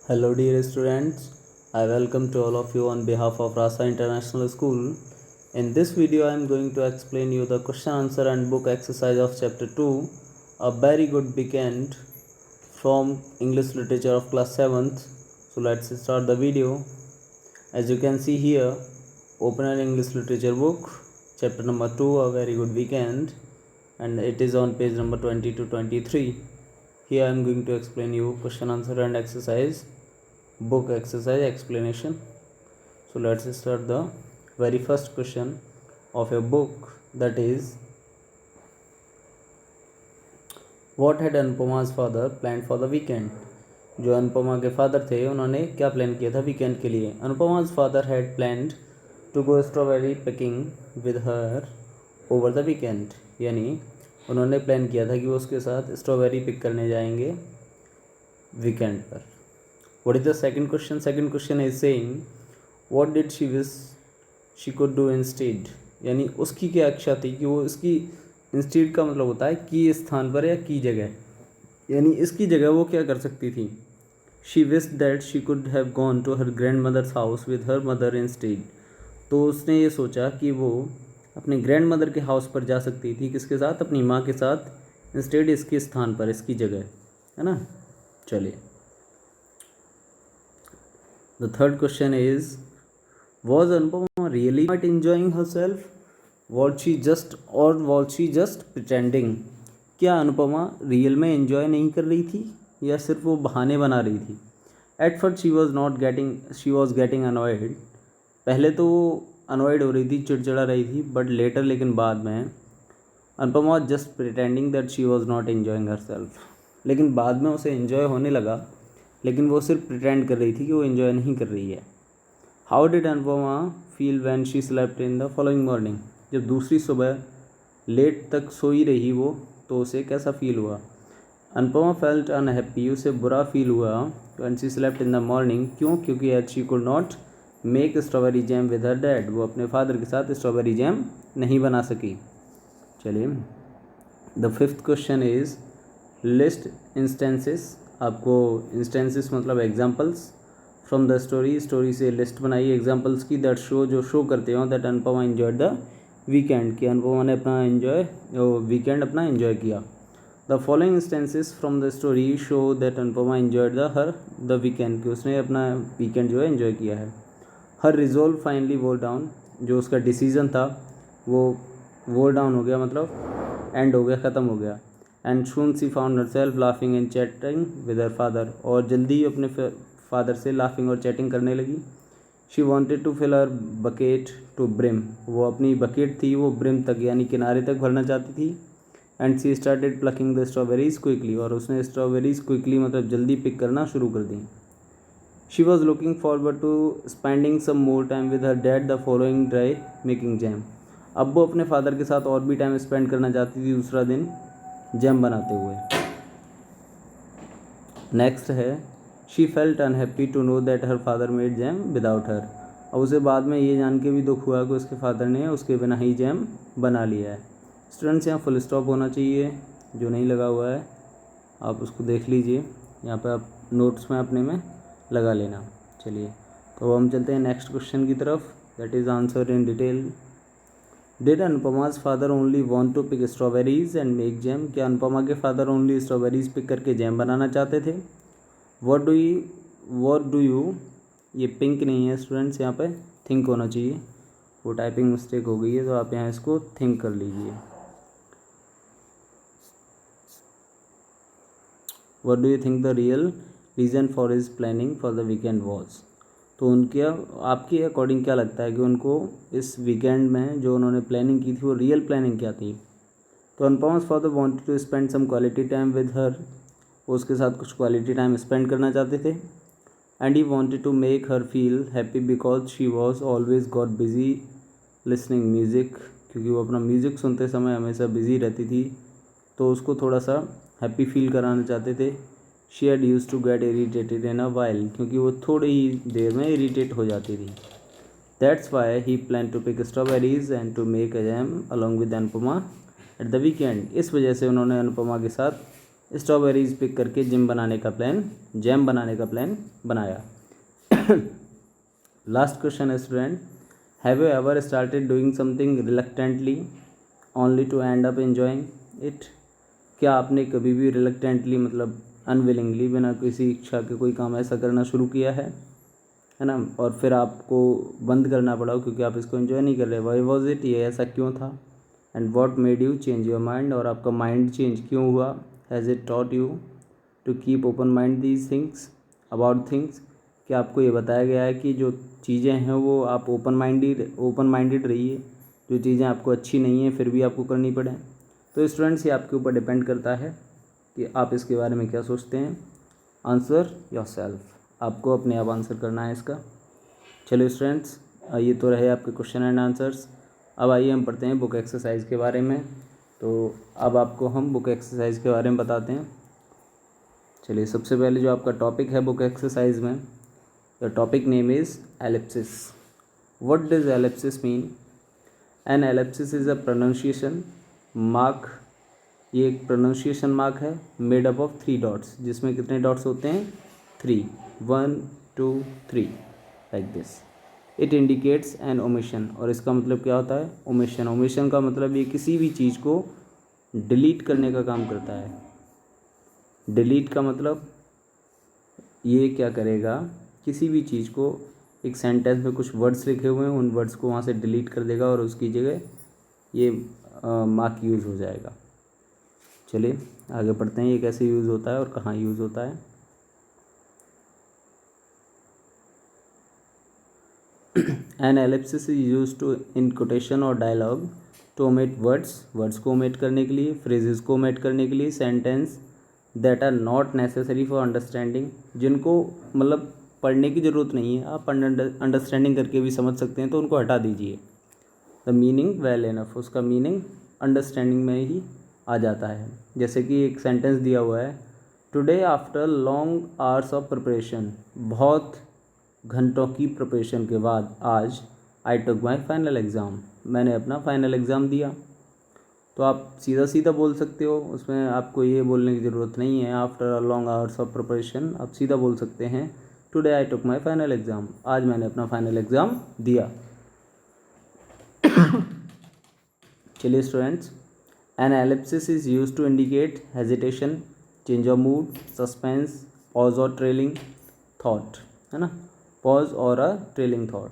Hello dear students, I welcome to all of you on behalf of Rasa International School. In this video I am going to explain you the question answer and book exercise of chapter 2, a very good weekend from English literature of class 7th. So let's start the video. As you can see here, open an English literature book, chapter number 2, a very good weekend, and it is on page number 20 to 23. Here I am going to explain you question answer and exercise, book exercise explanation. So let's start the very first question of your book, that is, what had Anupama's father planned for the weekend? जो अनुपमा के father थे उन्होंने क्या plan किया था weekend के लिए? अनुपमा's father had planned to go strawberry picking with her over the weekend. यानी उन्होंने प्लान किया था कि वो उसके साथ स्ट्रॉबेरी पिक करने जाएंगे वीकेंड पर. What is the second question? Second question is saying what did she wish she could do instead. यानी उसकी क्या इच्छा थी कि वो इसकी इंस्टीड का मतलब होता है की स्थान पर या की जगह, यानी इसकी जगह वो क्या कर सकती थी. She wished that she could have gone to her grandmother's house with her mother instead. तो उसने ये सोचा कि वो अपने ग्रैंड मदर के हाउस पर जा सकती थी, किसके साथ? अपनी माँ के साथ, इंस्टेड इसके स्थान पर, इसकी जगह, है ना. चलिए, the third question is, was Anupama really not enjoying her self, was she just pretending. क्या अनुपमा रियल में एंजॉय नहीं कर रही थी या सिर्फ वो बहाने बना रही थी? At first she was getting annoyed. पहले तो वो अनॉयड हो रही थी, चिड़चिड़ा रही थी, बट लेटर, लेकिन बाद में, Anupama was just pretending that she was not enjoying her self. लेकिन बाद में उसे एंजॉय होने लगा, लेकिन वो सिर्फ प्रिटेंड कर रही थी कि वो एंजॉय नहीं कर रही है. How did Anupama feel when she slept in the following morning. जब दूसरी सुबह लेट तक सोई रही वो, तो उसे कैसा फील हुआ? Anupama felt unhappy. उसे बुरा फील हुआ when she slept in the morning. क्यों? क्योंकि as she could not make strawberry jam with her dad. वो अपने फादर के साथ स्ट्रॉबेरी जैम नहीं बना सकी. चलिए, the fifth question is list instances. आपको इंस्टेंसेस मतलब एग्जाम्पल्स फ्रॉम द स्टोरी से लिस्ट बनाइए एग्जाम्पल्स की, दैट शो, जो शो करते हो that Anupama enjoyed the weekend, कि अनुपमा ने अपना वीकेंड अपना एंजॉय किया. The following instances from the story show that Anupama enjoyed the weekend, कि उसने अपना वीकेंड जो है एंजॉय किया है. हर रिजोल्व फाइनली वोल डाउन. जो उसका डिसीजन था वो वोल डाउन हो गया, मतलब एंड हो गया, ख़त्म हो गया. And soon she found herself laughing and chatting with her father. और जल्दी ही अपने फादर से लाफिंग और चैटिंग करने लगी. She wanted to fill her bucket to brim. वो अपनी बकेट थी वो ब्रिम तक, यानी किनारे तक भरना चाहती थी. And she started plucking the strawberries quickly. और उसने स्ट्रॉबेरीज क्विकली मतलब जल्दी पिक करना शुरू कर दी. She was looking forward to spending some more time with her dad the following day making jam. अब वो अपने फादर के साथ और भी टाइम स्पेंड करना चाहती थी दूसरा दिन जैम बनाते हुए. नेक्स्ट है, she felt unhappy to know that her father made jam without her. अब उसे बाद में ये जान के भी दुख हुआ कि उसके फादर ने उसके बिना ही जैम बना लिया है. स्टूडेंट्स, यहाँ फुल स्टॉप होना चाहिए, जो नहीं लगा हुआ है आप उसको देख लीजिए, यहाँ पे आप नोट्स में अपने में लगा लेना. चलिए, तो हम चलते हैं नेक्स्ट क्वेश्चन की तरफ, that is answer in detail. Did Anupama's father only want to pick strawberries and make jam. क्या अनुपमा के फादर ओनली स्ट्रॉबेरीज पिक करके जैम बनाना चाहते थे? वॉट डू यू, ये पिंक नहीं है स्टूडेंट्स, यहाँ पे थिंक होना चाहिए, वो टाइपिंग मिस्टेक हो गई है, तो आप यहाँ इसको थिंक कर लीजिए. What do you think the real reason for his planning for the weekend was. तो उनके आपके अकॉर्डिंग क्या लगता है कि उनको इस वीकेंड में जो उन्होंने प्लानिंग की थी वो रियल प्लानिंग क्या थी? तो Anupama's father wanted to spend some quality time with her. वो उसके साथ कुछ क्वालिटी टाइम स्पेंड करना चाहते थे. And he wanted to make her feel happy because she was always got busy listening music. क्योंकि वो अपना म्यूज़िक सुनते समय हमेशा बिजी रहती थी, तो उसको थोड़ा सा हैप्पी फील कराना चाहते थे. She had use to get irritated in a while. क्योंकि वो थोड़ी ही देर में इरीटेट हो जाती थी. That's why he plan to pick strawberries and to make a jam along with Anupama at the weekend. इस वजह से उन्होंने अनुपमा के साथ स्ट्रॉबेरीज पिक करके जैम बनाने का प्लान बनाया। लास्ट क्वेश्चन है student, have you ever started doing something reluctantly only to end up enjoying it? क्या आपने कभी भी रिलक्टेंटली मतलब अनविलिंगली बिना किसी इच्छा के कोई काम ऐसा करना शुरू किया है ना, और फिर आपको बंद करना पड़ा क्योंकि आप इसको एंजॉय नहीं कर रहे? वाई वॉज इट, ये ऐसा क्यों था? And what made you change your mind, और आपका माइंड चेंज क्यों हुआ? Has it taught you to keep open mind these things about things? क्या आपको ये बताया गया है कि जो चीज़ें हैं वो आप ओपन माइंडेड रहिए, जो चीज़ें आपको अच्छी नहीं हैं फिर भी आपको करनी पड़े? तो स्टूडेंट्स ये आपके ऊपर डिपेंड करता है कि आप इसके बारे में क्या सोचते हैं। आंसर योरसेल्फ, आपको अपने आप आंसर करना है इसका। चलो स्टूडेंट्स, ये तो रहे आपके क्वेश्चन एंड आंसर्स। अब आइए हम पढ़ते हैं बुक एक्सरसाइज के बारे में। तो अब आपको हम बुक एक्सरसाइज के बारे में बताते हैं। चलिए, सबसे पहले जो आपका टॉपिक है बुक एक्सरसाइज में, the topic name is ellipsis. What does ellipsis mean? An ellipsis is a pronunciation mark, ये एक प्रोनाउंसिएशन मार्क है मेड अप ऑफ 3 डॉट्स, जिसमें कितने डॉट्स होते हैं? 3, 1 2 3 like this. It indicates an omission, और इसका मतलब क्या होता है? ओमिशन। ओमिशन का मतलब ये किसी भी चीज़ को डिलीट करने का काम करता है। डिलीट का मतलब ये क्या करेगा, किसी भी चीज़ को, एक सेंटेंस में कुछ वर्ड्स लिखे हुए हैं उन वर्ड्स को वहाँ से डिलीट कर देगा और उसकी जगह ये मार्क यूज़ हो जाएगा। चलिए आगे पढ़ते हैं ये कैसे यूज़ होता है और कहाँ यूज़ होता है। An ellipsis is use to in quotation और डायलॉग टू ओमिट वर्ड्स को ओमिट करने के लिए, फ्रेजेस को ओमिट करने के लिए, sentence that are not necessary for understanding, जिनको मतलब पढ़ने की ज़रूरत नहीं है, आप अंडरस्टैंडिंग करके भी समझ सकते हैं, तो उनको हटा दीजिए। द मीनिंग वेल इनफ, उसका मीनिंग अंडरस्टैंडिंग में ही आ जाता है। जैसे कि एक सेंटेंस दिया हुआ है, today after long hours of preparation, बहुत घंटों की प्रिपरेशन के बाद आज, आई टुक माई फाइनल एग्ज़ाम, मैंने अपना फाइनल एग्ज़ाम दिया। तो आप सीधा सीधा बोल सकते हो, उसमें आपको ये बोलने की ज़रूरत नहीं है after a long hours of preparation, आप सीधा बोल सकते हैं today I took my final exam, आज मैंने अपना फाइनल एग्ज़ाम दिया। चलिए students, an ellipsis is use to indicate hesitation, change of mood, suspense, pause और ट्रेलिंग थॉट, है ना, पॉज और अ ट्रेलिंग थॉट।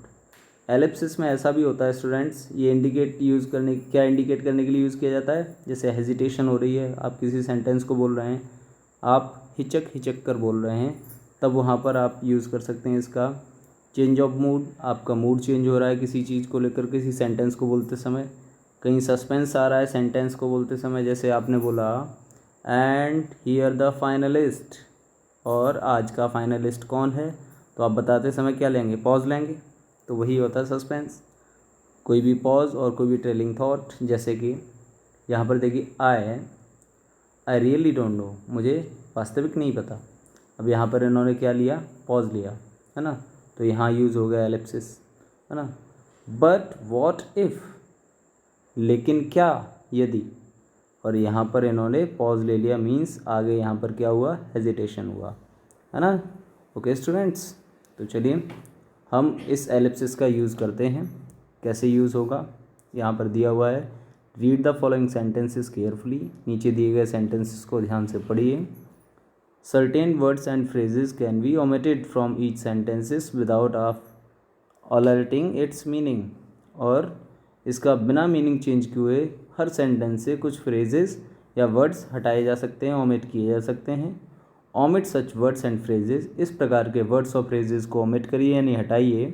एलिप्सिस में ऐसा भी होता है स्टूडेंट्स, ये इंडिकेट करने के लिए यूज़ किया जाता है? जैसे हेजिटेशन हो रही है, आप किसी सेंटेंस को बोल रहे हैं, आप हिचक कर बोल रहे हैं, तब वहाँ पर आप यूज़ कर सकते हैं इसका। चेंज ऑफ मूड, आपका मूड चेंज हो रहा है किसी चीज़ को लेकर, किसी सेंटेंस को बोलते समय, कहीं सस्पेंस आ रहा है सेंटेंस को बोलते समय, जैसे आपने बोला एंड हियर द फाइनलिस्ट, और आज का फाइनलिस्ट कौन है, तो आप बताते समय क्या लेंगे? पॉज लेंगे, तो वही होता है सस्पेंस। कोई भी पॉज और कोई भी ट्रेलिंग थॉट, जैसे कि यहाँ पर देखिए आई रियली डोंट नो, मुझे वास्तविक नहीं पता। अब यहाँ पर इन्होंने क्या लिया? पॉज लिया, है ना, तो यहाँ यूज़ हो गया एलिप्सिस, है ना। बट वॉट इफ़, लेकिन क्या यदि, और यहाँ पर इन्होंने पॉज ले लिया, मीन्स आगे यहाँ पर क्या हुआ? हेजिटेशन हुआ, है ना। ओके स्टूडेंट्स, तो चलिए हम इस एलिप्सिस का यूज़ करते हैं। कैसे यूज़ होगा, यहाँ पर दिया हुआ है, read the following sentences carefully, नीचे दिए गए सेंटेंसेस को ध्यान से पढ़िए। Certain words and phrases can be omitted from each sentences without altering its meaning, और इसका बिना मीनिंग चेंज किए हर सेंटेंस से कुछ फ्रेजेस या वर्ड्स हटाए जा सकते हैं, ओमिट किए जा सकते हैं। Omit such words and phrases, इस प्रकार के वर्ड्स और फ्रेजेस को ओमिट करिए यानी हटाइए।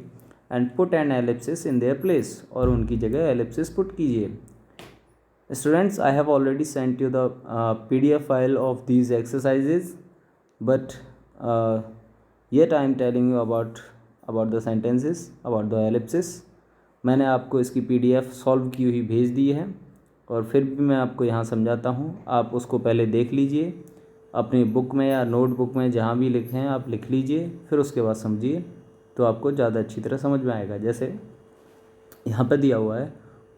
And put an ellipsis in their place, और उनकी जगह एलिप्सिस पुट कीजिए। Students, I have already sent you the PDF file of these exercises, but yet I am telling you about the sentences, about the ellipsis. मैंने आपको इसकी PDF solve की हुई भेज दी है, और फिर भी मैं आपको यहाँ समझाता हूँ, आप उसको पहले देख लीजिए, अपनी बुक में या नोटबुक में जहाँ भी लिखे हैं आप लिख लीजिए, फिर उसके बाद समझिए, तो आपको ज़्यादा अच्छी तरह समझ में आएगा। जैसे यहाँ पर दिया हुआ है,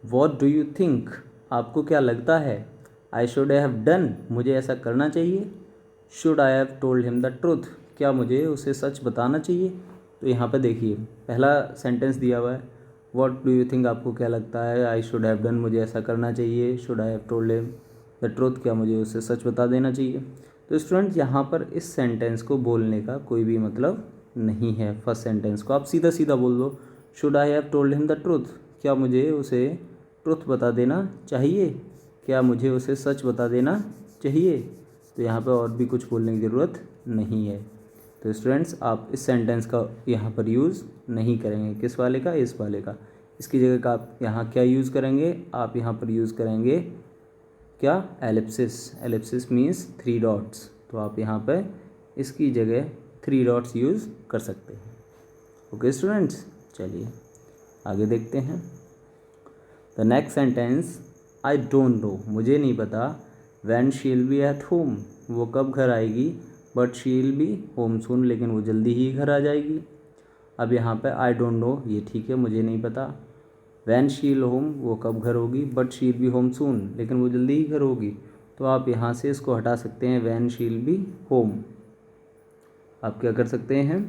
व्हाट डू यू थिंक, आपको क्या लगता है? आई शुड हैव डन, मुझे ऐसा करना चाहिए। Should I have told him the truth, क्या मुझे उसे सच बताना चाहिए। तो यहाँ पे देखिए पहला सेंटेंस दिया हुआ है, व्हाट डू यू थिंक, आपको क्या लगता है। आई शुड हैव डन, मुझे ऐसा करना चाहिए। Should I have told him the truth, क्या मुझे उसे सच बता देना चाहिए। तो स्टूडेंट यहाँ पर इस सेंटेंस को बोलने का कोई भी मतलब नहीं है। फर्स्ट सेंटेंस को आप सीधा सीधा बोल दो, should I have told him the truth, क्या मुझे उसे ट्रुथ बता देना चाहिए, क्या मुझे उसे सच बता देना चाहिए। तो यहाँ पर और भी कुछ बोलने की ज़रूरत नहीं है। तो स्टूडेंट्स आप इस सेंटेंस का यहाँ पर यूज़ नहीं करेंगे। किस वाले का, इस वाले का। इसकी जगह का आप यहाँ क्या यूज़ करेंगे, आप यहाँ पर यूज़ करेंगे क्या, एलिप्सिस। Ellipsis means 3 dots. तो आप यहाँ पर इसकी जगह 3 डॉट्स यूज़ कर सकते हैं। ओके स्टूडेंट्स, चलिए आगे देखते हैं। The next sentence, I don't know, मुझे नहीं पता। When she will be at home, वो कब घर आएगी। But she will be home soon, लेकिन वो जल्दी ही घर आ जाएगी। अब यहाँ पे आई डोंट नो ये ठीक है, मुझे नहीं पता। व्हेन शी विल होम, वो कब घर होगी। But she will be home soon, लेकिन वो जल्दी ही घर होगी। तो आप यहाँ से इसको हटा सकते हैं, when she will be home. आप क्या कर सकते हैं,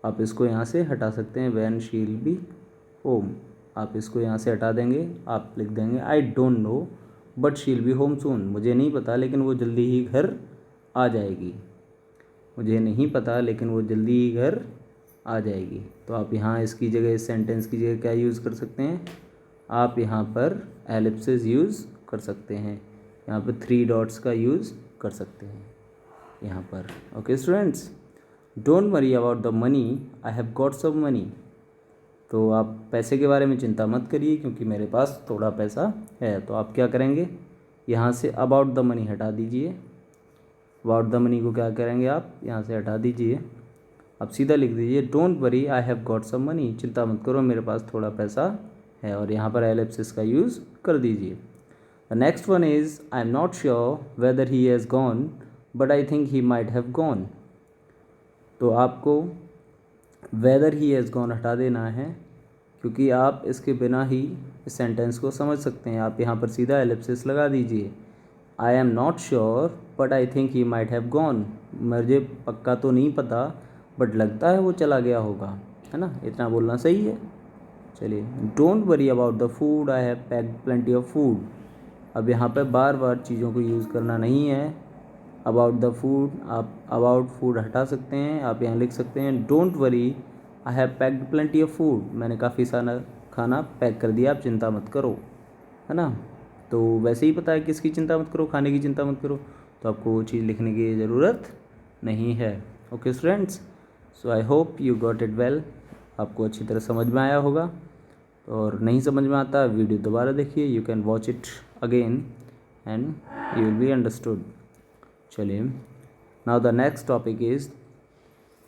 आप इसको यहाँ से हटा सकते हैं, when she will be home. आप इसको यहाँ से हटा देंगे, आप लिख देंगे I don't know but she will be home soon, मुझे नहीं पता लेकिन वो जल्दी ही घर आ जाएगी। मुझे नहीं पता लेकिन वो जल्दी ही घर आ जाएगी। तो आप यहाँ इसकी जगह, इस सेंटेंस की जगह क्या यूज़ कर सकते हैं, आप यहाँ पर एलिप्सिस यूज़ कर सकते हैं। यहाँ पर 3 डॉट्स का यूज़ कर सकते हैं यहाँ पर। Okay students, don't worry about the money, I have got some money. तो आप पैसे के बारे में चिंता मत करिए क्योंकि मेरे पास थोड़ा पैसा है। तो आप क्या करेंगे, यहाँ से अबाउट द मनी हटा दीजिए। अबाउट द मनी को क्या करेंगे, आप यहाँ से हटा दीजिए। आप सीधा लिख दीजिए, don't worry I have got some money, चिंता मत करो मेरे पास थोड़ा पैसा है। और यहाँ पर एलिप्सिस का यूज़ कर दीजिए। The next one is, I am not sure whether he has gone but I think he might have gone. तो आपको वेदर ही हैज़ गॉन हटा देना है क्योंकि आप इसके बिना ही इस सेंटेंस को समझ सकते हैं। आप यहाँ पर सीधा एलिप्सिस लगा दीजिए, I am not sure but I think he might have gone. मुझे पक्का तो नहीं पता बट लगता है वो चला गया होगा, है ना, इतना बोलना सही है। चलिए, don't worry about the food, I have packed plenty of food. अब यहाँ पर बार बार चीज़ों को यूज़ करना नहीं है। अबाउट द फूड, आप अबाउट फूड हटा सकते हैं। आप यहाँ लिख सकते हैं, don't worry I have packed plenty of food, मैंने काफ़ी सारा खाना पैक कर दिया, आप चिंता मत करो, है ना। तो वैसे ही पता है किसकी चिंता मत करो, खाने की चिंता मत करो। तो आपको वो चीज़ लिखने की ज़रूरत नहीं है। Okay students, so I hope you got it well. आपको अच्छी तरह समझ में आया होगा। और नहीं समझ में आता, वीडियो दोबारा देखिए, you can watch it again and you will be understood. चलिए, now the next topic is,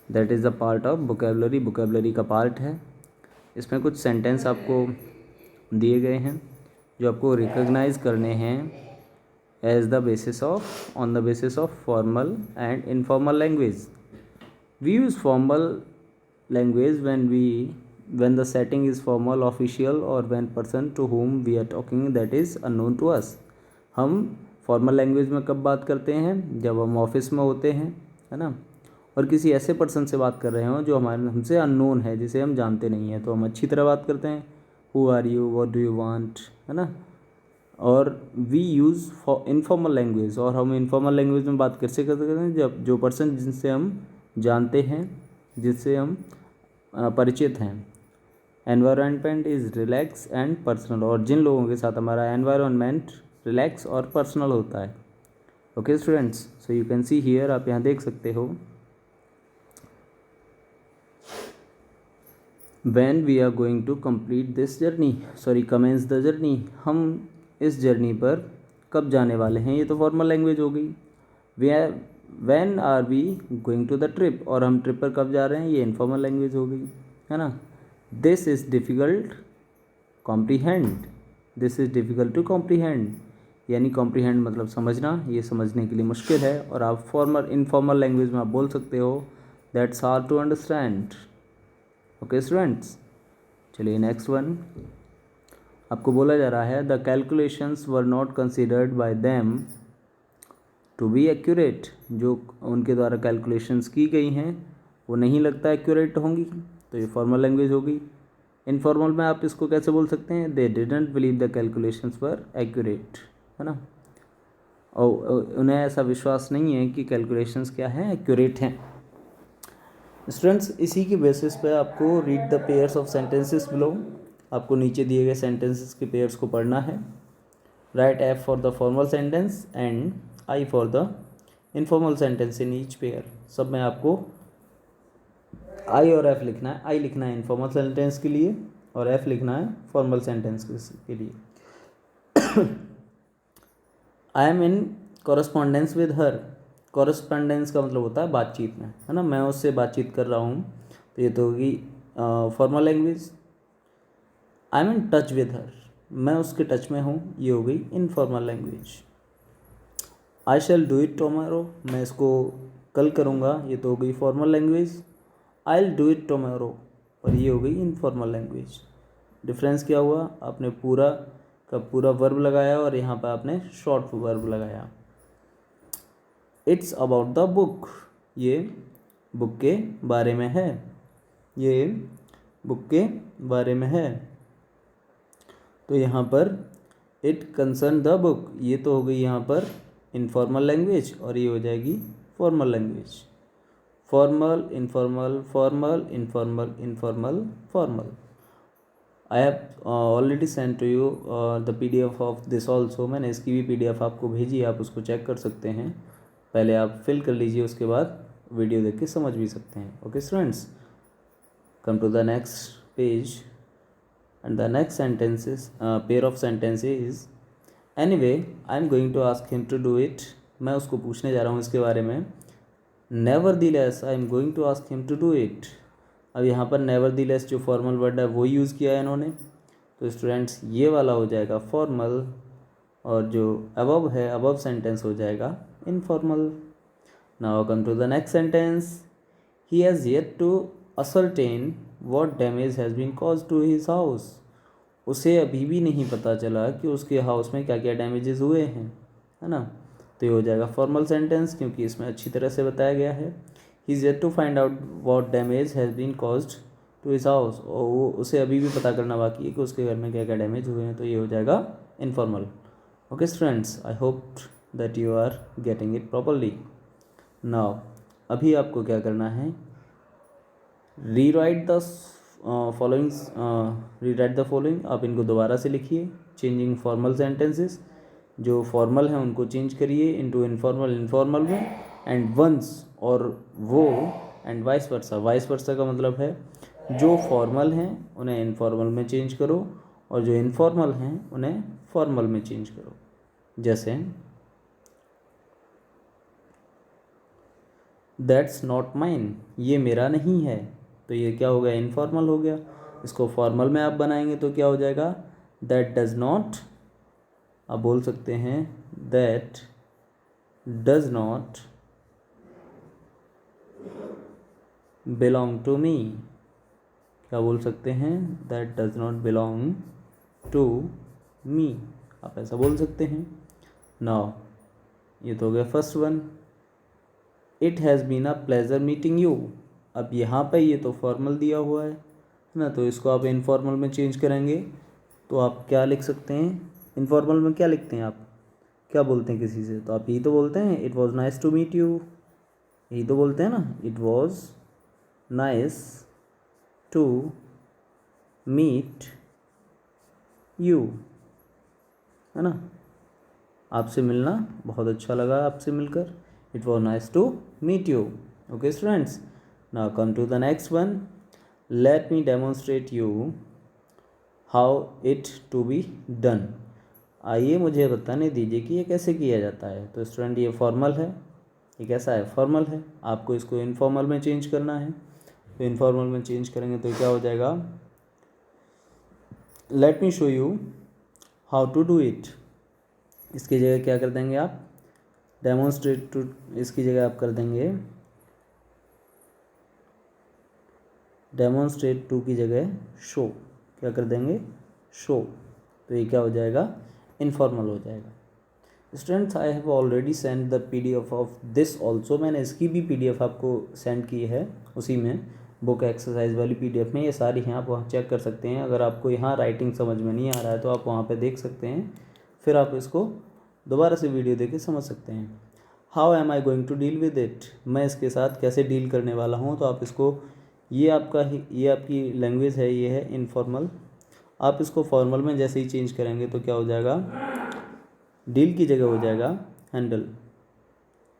that is the part of vocabulary. Vocabulary का पार्ट है। इसमें कुछ सेंटेंस आपको दिए गए हैं जो आपको रिकॉग्नाइज करने हैं as the basis of, on the basis of formal and informal language. We use formal language when the setting is formal, official, or when person to whom we are talking that is unknown to us। हम formal language में कब बात करते हैं, जब हम office में होते हैं, है ना, और किसी ऐसे पर्सन से बात कर रहे हो जो हमारे हमसे अननोन है, जिसे हम जानते नहीं हैं, तो हम अच्छी तरह बात करते हैं, who are you, what do you want, है ना। और वी यूज़ इनफॉर्मल लैंग्वेज, और हम इनफॉर्मल लैंग्वेज में बात कैसे करते हैं, जब जो पर्सन जिनसे हम जानते हैं, जिससे हम परिचित हैं। Environment is relax and personal, और जिन लोगों के साथ हमारा एनवायरनमेंट रिलैक्स और पर्सनल होता है। Okay students, so you can see here, आप यहाँ देख सकते हो, when we are going to complete this journey, sorry commence the journey, हम इस जर्नी पर कब जाने वाले हैं, ये तो फॉर्मल लैंग्वेज हो गई। when are we going to the trip, और हम ट्रिप पर कब जा रहे हैं, ये इनफॉर्मल लैंग्वेज हो गई, है ना। this is difficult comprehend, this is difficult to comprehend, यानी comprehend मतलब समझना, ये समझने के लिए मुश्किल है। और आप फॉर्मल इनफॉर्मल लैंग्वेज में आप बोल सकते हो that's hard to understand। Okay students, चलिए नेक्स्ट वन। आपको बोला जा रहा है the calculations were not considered by them to be accurate, जो उनके द्वारा कैलकुलेशंस की गई हैं वो नहीं लगता एक्यूरेट होंगी, तो ये फॉर्मल लैंग्वेज होगी। इनफॉर्मल में आप इसको कैसे बोल सकते हैं, they didn't believe the calculations were accurate, है ना, और उन्हें ऐसा विश्वास नहीं है कि कैलकुलेशंस क्या हैं, एक्यूरेट हैं। स्टूडेंट्स, इसी की बेसिस पे आपको read the pairs of sentences below, आपको नीचे दिए गए सेंटेंसेस के पेयर्स को पढ़ना है। Right F for the formal sentence and I for the informal sentence in each pair. सब में आपको आई और एफ लिखना है। आई लिखना है इनफॉर्मल सेंटेंस के लिए और एफ लिखना है फॉर्मल सेंटेंस के लिए। I am in correspondence with her. Correspondence का मतलब होता है बातचीत में, है ना, मैं उससे बातचीत कर रहा हूँ, तो ये तो होगी formal language. I am in touch with her, मैं उसके टच में हूँ, ये हो गई informal language. I shall do it टोमारो, मैं इसको कल करूँगा, ये तो हो गई formal language. I will do it टोमारो, और ये हो गई इनफॉर्मल लैंग्वेज। डिफरेंस क्या हुआ, आपने पूरा का पूरा वर्ब लगाया और यहाँ पर आपने शॉर्ट वर्ब लगाया। इट्स अबाउट द बुक, ये बुक के बारे में है, ये बुक के बारे में है, तो यहाँ पर इट कंसर्न द बुक, ये तो हो गई यहाँ पर इनफॉर्मल लैंग्वेज और ये हो जाएगी formal language. Formal informal formal informal informal formal. I have already send to you the PDF of this also, मैंने इसकी भी PDF आपको भेजी है, आप उसको चेक कर सकते हैं। पहले आप फिल कर लीजिए, उसके बाद वीडियो देख के समझ भी सकते हैं। Okay students, come to the next page and the next sentence is pair of sentences is anyway I am going to ask him to do it, मैं उसको पूछने जा रहा हूँ इसके बारे में। nevertheless I am going to ask him to do it, अब यहाँ पर nevertheless जो फॉर्मल वर्ड है वो यूज़ किया है इन्होंने, तो स्टूडेंट्स ये वाला हो जाएगा फॉर्मल और जो above है above सेंटेंस हो जाएगा informal. now come to the next sentence, he has yet to ascertain what damage has been caused to his house, उसे अभी भी नहीं पता चला कि उसके हाउस में क्या क्या डैमेजेस हुए हैं, है ना, तो ये हो जाएगा फॉर्मल सेंटेंस क्योंकि इसमें अच्छी तरह से बताया गया है। He is yet to find out what damage has been caused to his house, और वो उसे अभी भी पता करना बाकी है कि उसके घर में क्या क्या डैमेज हुए हैं, तो ये हो जाएगा informal. Okay students, I hope that you are getting it properly. Now अभी आपको क्या करना है, rewrite the following, rewrite the following, आप इनको दोबारा से लिखिए। चेंजिंग फॉर्मल सेंटेंसेस, जो फॉर्मल हैं उनको चेंज करिए इनटू इनफॉर्मल इनफॉर्मल में, एंड वंस और वो, and vice versa. Vice versa का मतलब है जो फॉर्मल हैं उन्हें इनफॉर्मल में चेंज करो और जो इनफॉर्मल हैं उन्हें फॉर्मल में चेंज करो। जैसे दैट्स नॉट माइन, ये मेरा नहीं है, तो ये क्या हो गया, इनफॉर्मल हो गया। इसको फॉर्मल में आप बनाएंगे तो क्या हो जाएगा, दैट डज नॉट, आप बोल सकते हैं that does not belong to me, क्या बोल सकते हैं, that does not belong to me, आप ऐसा बोल सकते हैं। नाउ ये तो हो गया first one. It has been a pleasure meeting you, अब यहाँ पे ये तो फॉर्मल दिया हुआ है ना, तो इसको आप इनफॉर्मल में चेंज करेंगे तो आप क्या लिख सकते हैं, इनफॉर्मल में क्या लिखते हैं आप, क्या बोलते हैं किसी से, तो आप यही तो बोलते हैं it was nice to meet you, यही तो बोलते हैं ना, it was nice to meet you, है ना, आपसे मिलना बहुत अच्छा लगा, आपसे मिलकर, it was nice to meet you. Okay students, now come to the next one, let me demonstrate you how it to be done, आइए मुझे बताने दीजिए कि ये कैसे किया जाता है। तो स्टूडेंट ये फॉर्मल है, ये कैसा है, फॉर्मल है, आपको इसको इनफॉर्मल में चेंज करना है, तो इनफॉर्मल में चेंज करेंगे तो क्या हो जाएगा, let me show you how to do it, इसकी जगह क्या कर देंगे आप, डेमोन्स्ट्रेट टू, इसकी जगह आप कर देंगे डेमोन्स्ट्रेट टू की जगह शो, क्या कर देंगे, शो, तो ये क्या हो जाएगा, इनफॉर्मल हो जाएगा। Students I have already send the PDF of this also, मैंने इसकी भी PDF आपको सेंड की है उसी में, बुक एक्सरसाइज वाली PDF में। ये सारी हैं, आप वहाँ चेक कर सकते हैं। अगर आपको यहाँ राइटिंग समझ में नहीं आ रहा है तो आप वहाँ पे देख सकते हैं, फिर आप इसको दोबारा से वीडियो देख के समझ सकते हैं। How am I going to deal with it, मैं इसके साथ कैसे डील करने वाला हूँ। तो आप इसको, ये आपकी लैंग्वेज है, ये है इनफॉर्मल। आप इसको फॉर्मल में जैसे ही चेंज करेंगे तो क्या हो जाएगा, डील की जगह हो जाएगा हैंडल,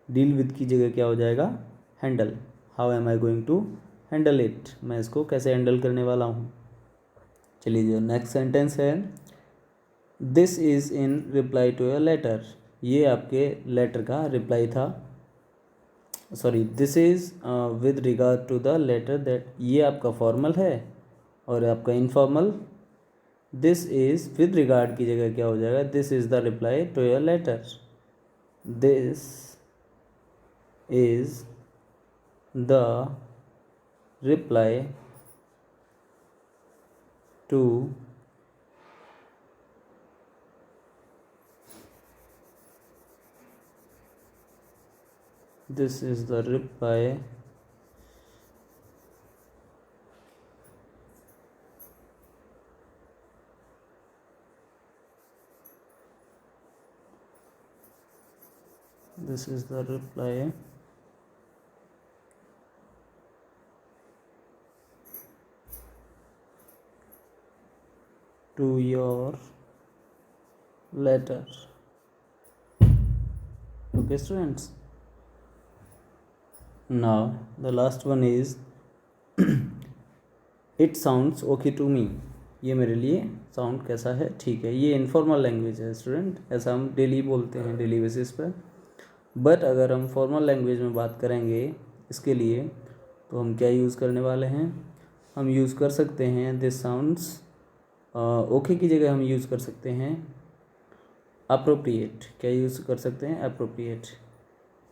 डील विद की जगह क्या हो जाएगा, handle. How am I going to handle it, मैं इसको कैसे हैंडल करने वाला हूँ। चलिए जो नेक्स्ट सेंटेंस है, this is in reply to your letter, ये आपके लेटर का रिप्लाई था। Sorry, this is with regard to the letter that, ये आपका फॉर्मल है और आपका informal. This is with regard की जगह क्या हो जाएगा, this is the reply to your letter, this is the reply to this is the reply this is the reply to your letter. Okay students, now the last one is it sounds okay to me, ये मेरे लिए sound कैसा है, ठीक है। ये informal language है student, ऐसा हम डेली बोलते हैं, डेली बेसिस पर। बट अगर हम फॉर्मल लैंग्वेज में बात करेंगे इसके लिए, तो हम क्या यूज़ करने वाले हैं, हम यूज़ कर सकते हैं दिस साउंड्स, ओके की जगह हम यूज़ कर सकते हैं अप्रोप्रिएट। क्या यूज़ कर सकते हैं, appropriate,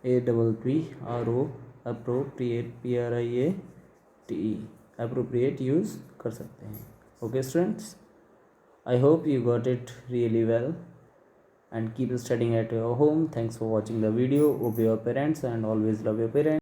APPRO, appropriate, PRIATE, appropriate use कर सकते हैं। Okay students, I hope you got it really well and keep studying at your home. Thanks for watching the video. Obey your parents and always love your parents.